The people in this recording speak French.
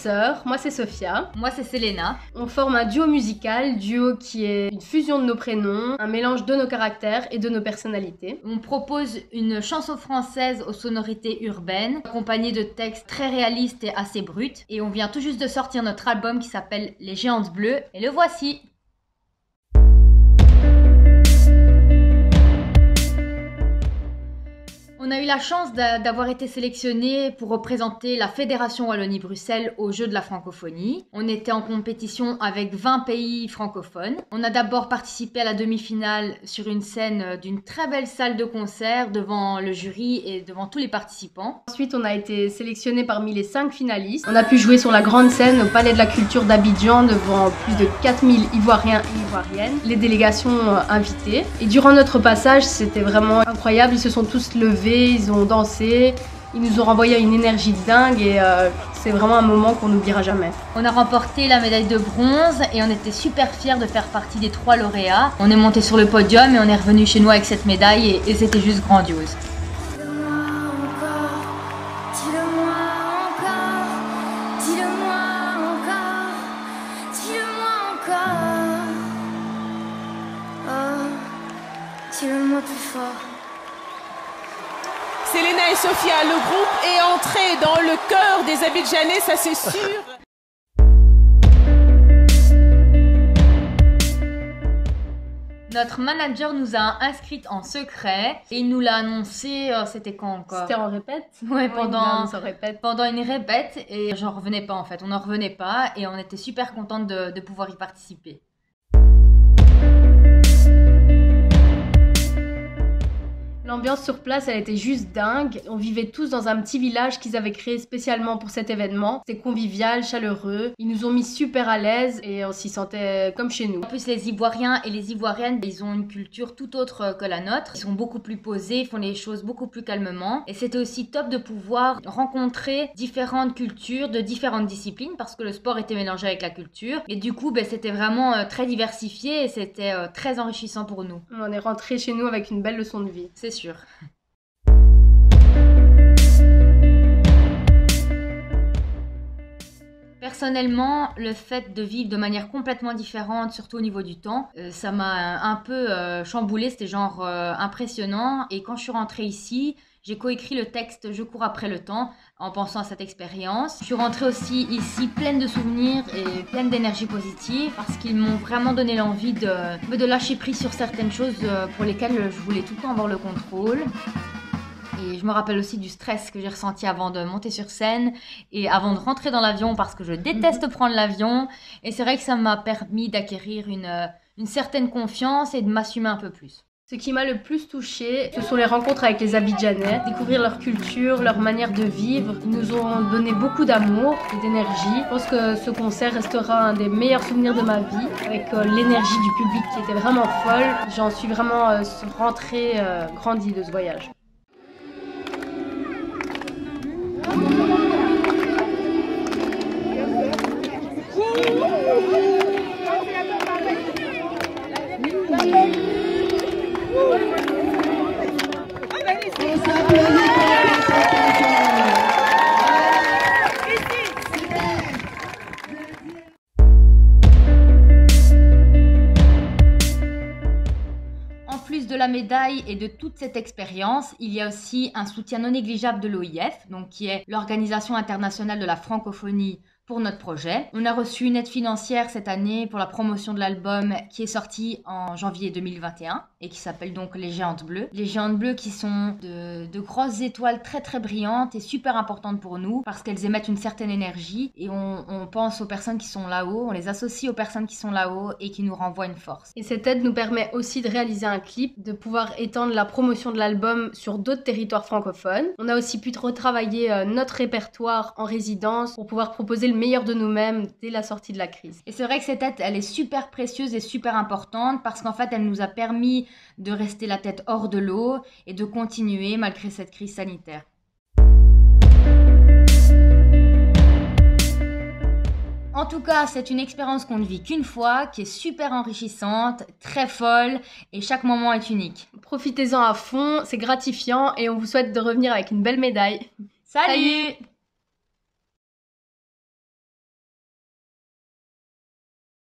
sœurs, moi c'est Sophia. Moi c'est Selena. On forme un duo musical, duo qui est une fusion de nos prénoms, un mélange de nos caractères et de nos personnalités. On propose une chanson française aux sonorités urbaines, accompagnée de textes très réalistes et assez bruts. Et on vient tout juste de sortir notre album qui s'appelle Les Géantes Bleues, et le voici. On a eu la chance d'avoir été sélectionnés pour représenter la Fédération Wallonie-Bruxelles aux Jeux de la francophonie. On était en compétition avec 20 pays francophones. On a d'abord participé à la demi-finale sur une scène d'une très belle salle de concert devant le jury et devant tous les participants. Ensuite, on a été sélectionnés parmi les 5 finalistes. On a pu jouer sur la grande scène au Palais de la Culture d'Abidjan devant plus de 4000 Ivoiriens et Ivoiriennes, les délégations invitées. Et durant notre passage, c'était vraiment incroyable. Ils se sont tous levés. Ils ont dansé, ils nous ont renvoyé une énergie de dingue et c'est vraiment un moment qu'on n'oubliera jamais. On a remporté la médaille de bronze et on était super fiers de faire partie des 3 lauréats. On est monté sur le podium et on est revenu chez nous avec cette médaille et c'était juste grandiose. Dis-le-moi plus fort. Selena et Sophia, le groupe est entré dans le cœur des Abidjanais, ça c'est sûr. Notre manager nous a inscrites en secret et il nous l'a annoncé, c'était quand encore? C'était en répète? Ouais, pendant une répète et j'en revenais pas en fait, on n'en revenait pas et on était super contente de pouvoir y participer. L'ambiance sur place, elle était juste dingue. On vivait tous dans un petit village qu'ils avaient créé spécialement pour cet événement. C'était convivial, chaleureux. Ils nous ont mis super à l'aise et on s'y sentait comme chez nous. En plus, les Ivoiriens et les Ivoiriennes, ils ont une culture tout autre que la nôtre. Ils sont beaucoup plus posés, ils font les choses beaucoup plus calmement. Et c'était aussi top de pouvoir rencontrer différentes cultures de différentes disciplines parce que le sport était mélangé avec la culture. Et du coup, c'était vraiment très diversifié et c'était très enrichissant pour nous. On est rentré chez nous avec une belle leçon de vie. C'est sûr. Personnellement, le fait de vivre de manière complètement différente, surtout au niveau du temps, ça m'a un peu chamboulé, c'était genre impressionnant. Et quand je suis rentrée ici, j'ai coécrit le texte Je cours après le temps en pensant à cette expérience. Je suis rentrée aussi ici pleine de souvenirs et pleine d'énergie positive parce qu'ils m'ont vraiment donné l'envie de lâcher prise sur certaines choses pour lesquelles je voulais tout le temps avoir le contrôle. Et je me rappelle aussi du stress que j'ai ressenti avant de monter sur scène et avant de rentrer dans l'avion parce que je déteste prendre l'avion. Et c'est vrai que ça m'a permis d'acquérir une certaine confiance et de m'assumer un peu plus. Ce qui m'a le plus touchée, ce sont les rencontres avec les Abidjanais, découvrir leur culture, leur manière de vivre. Ils nous ont donné beaucoup d'amour et d'énergie. Je pense que ce concert restera un des meilleurs souvenirs de ma vie, avec l'énergie du public qui était vraiment folle. J'en suis vraiment rentrée grandie de ce voyage. En plus de la médaille et de toute cette expérience, il y a aussi un soutien non négligeable de l'OIF, donc qui est l'Organisation internationale de la francophonie pour notre projet. On a reçu une aide financière cette année pour la promotion de l'album qui est sorti en janvier 2021 et qui s'appelle donc Les Géantes Bleues. Les Géantes Bleues qui sont de grosses étoiles très très brillantes et super importantes pour nous parce qu'elles émettent une certaine énergie et on pense aux personnes qui sont là-haut, on les associe aux personnes qui sont là-haut et qui nous renvoient une force. Et cette aide nous permet aussi de réaliser un clip, de pouvoir étendre la promotion de l'album sur d'autres territoires francophones. On a aussi pu retravailler notre répertoire en résidence pour pouvoir proposer le meilleur de nous-mêmes dès la sortie de la crise. Et c'est vrai que cette aide, elle est super précieuse et super importante parce qu'en fait, elle nous a permis de rester la tête hors de l'eau et de continuer malgré cette crise sanitaire. En tout cas, c'est une expérience qu'on ne vit qu'une fois, qui est super enrichissante, très folle et chaque moment est unique. Profitez-en à fond, c'est gratifiant et on vous souhaite de revenir avec une belle médaille. Salut!